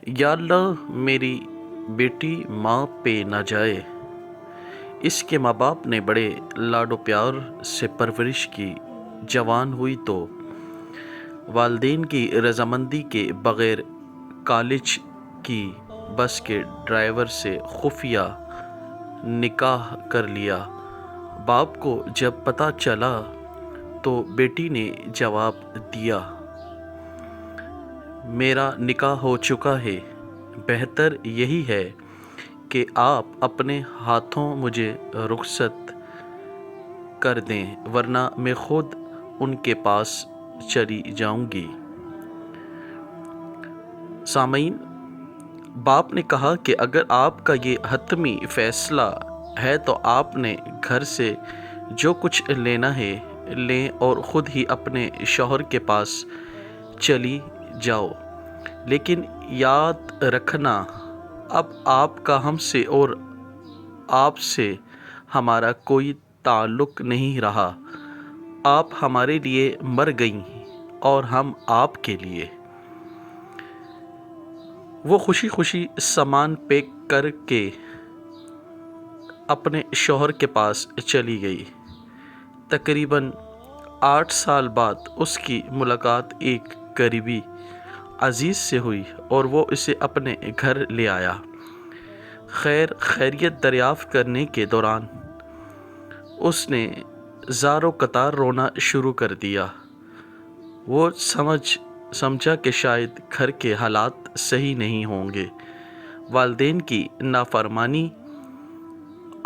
یا اللہ میری بیٹی ماں پہ نہ جائے۔ اس کے ماں باپ نے بڑے لاڈ و پیار سے پرورش کی، جوان ہوئی تو والدین کی رضامندی کے بغیر کالج کی بس کے ڈرائیور سے خفیہ نکاح کر لیا۔ باپ کو جب پتہ چلا تو بیٹی نے جواب دیا، میرا نکاح ہو چکا ہے، بہتر یہی ہے کہ آپ اپنے ہاتھوں مجھے رخصت کر دیں ورنہ میں خود ان کے پاس چلی جاؤں گی۔ سامعین، باپ نے کہا کہ اگر آپ کا یہ حتمی فیصلہ ہے تو آپ نے گھر سے جو کچھ لینا ہے لیں اور خود ہی اپنے شوہر کے پاس چلی جاؤ، لیکن یاد رکھنا اب آپ کا ہم سے اور آپ سے ہمارا کوئی تعلق نہیں رہا۔ آپ ہمارے لیے مر گئیں اور ہم آپ کے لیے۔ وہ خوشی خوشی سامان پیک کر کے اپنے شوہر کے پاس چلی گئی۔ تقریباً 8 سال بعد اس کی ملاقات ایک قریبی عزیز سے ہوئی اور وہ اسے اپنے گھر لے آیا۔ خیریت دریافت کرنے کے دوران اس نے زار و قطار رونا شروع کر دیا۔ وہ سمجھا کہ شاید گھر کے حالات صحیح نہیں ہوں گے، والدین کی نافرمانی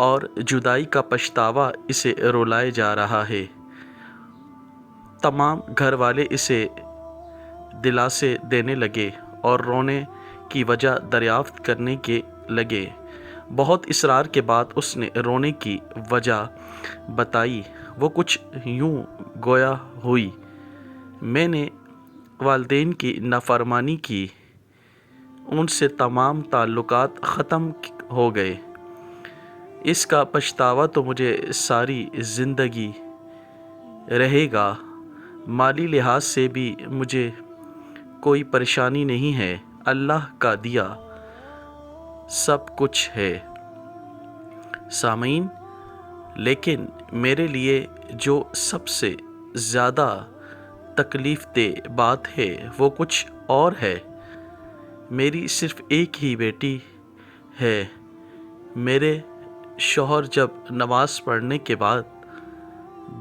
اور جدائی کا پچھتاوا اسے رلائے جا رہا ہے۔ تمام گھر والے اسے دلاسے دینے لگے اور رونے کی وجہ دریافت کرنے کے لگے۔ بہت اصرار کے بعد اس نے رونے کی وجہ بتائی۔ وہ کچھ یوں گویا ہوئی، میں نے والدین کی نافرمانی کی، ان سے تمام تعلقات ختم ہو گئے، اس کا پچھتاوا تو مجھے ساری زندگی رہے گا۔ مالی لحاظ سے بھی مجھے کوئی پریشانی نہیں ہے، اللہ کا دیا سب کچھ ہے۔ سامعین، لیکن میرے لیے جو سب سے زیادہ تکلیف دہ بات ہے وہ کچھ اور ہے۔ میری صرف ایک ہی بیٹی ہے۔ میرے شوہر جب نماز پڑھنے کے بعد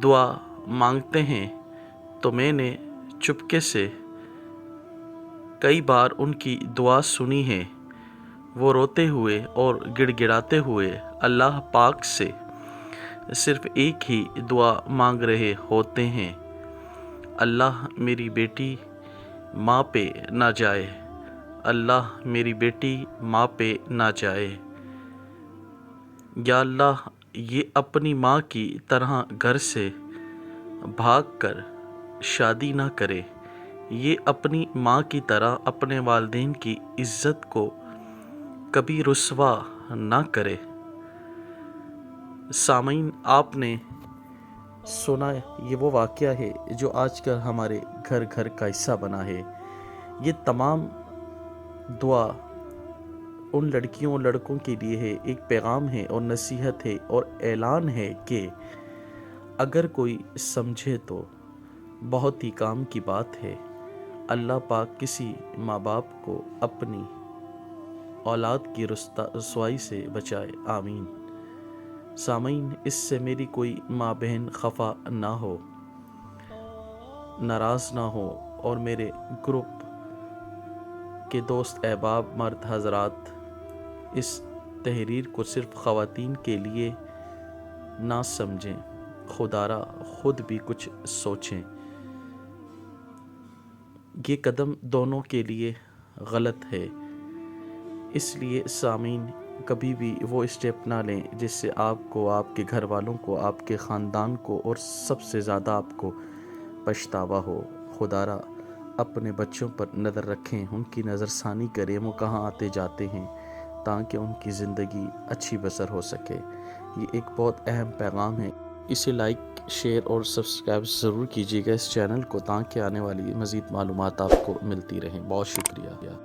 دعا مانگتے ہیں تو میں نے چپکے سے کئی بار ان کی دعا سنی ہے۔ وہ روتے ہوئے اور گڑ گڑاتے ہوئے اللہ پاک سے صرف ایک ہی دعا مانگ رہے ہوتے ہیں، اللہ میری بیٹی ماں پہ نہ جائے، اللہ میری بیٹی ماں پہ نہ جائے۔ یا اللہ یہ اپنی ماں کی طرح گھر سے بھاگ کر شادی نہ کرے، یہ اپنی ماں کی طرح اپنے والدین کی عزت کو کبھی رسوا نہ کرے۔ سامعین، آپ نے سنا یہ وہ واقعہ ہے جو آج کل ہمارے گھر گھر کا حصہ بنا ہے۔ یہ تمام دعا ان لڑکیوں اور لڑکوں کے لیے ہے، ایک پیغام ہے اور نصیحت ہے اور اعلان ہے کہ اگر کوئی سمجھے تو بہت ہی کام کی بات ہے۔ اللہ پاک کسی ماں باپ کو اپنی اولاد کی رسوائی سے بچائے، آمین۔ سامعین، اس سے میری کوئی ماں بہن خفا نہ ہو، ناراض نہ ہو، اور میرے گروپ کے دوست احباب مرد حضرات اس تحریر کو صرف خواتین کے لیے نہ سمجھیں، خدارا خود بھی کچھ سوچیں۔ یہ قدم دونوں کے لیے غلط ہے، اس لیے سامعین کبھی بھی وہ اسٹیپ نہ لیں جس سے آپ کو، آپ کے گھر والوں کو، آپ کے خاندان کو اور سب سے زیادہ آپ کو پچھتاوا ہو۔ خدارا اپنے بچوں پر نظر رکھیں، ان کی نظر ثانی کریں، وہ کہاں آتے جاتے ہیں، تاکہ ان کی زندگی اچھی بسر ہو سکے۔ یہ ایک بہت اہم پیغام ہے، اسے لائک، شیئر اور سبسکرائب ضرور کیجیے گا اس چینل کو، تاکہ آنے والی مزید معلومات آپ کو ملتی رہیں۔ بہت شکریہ۔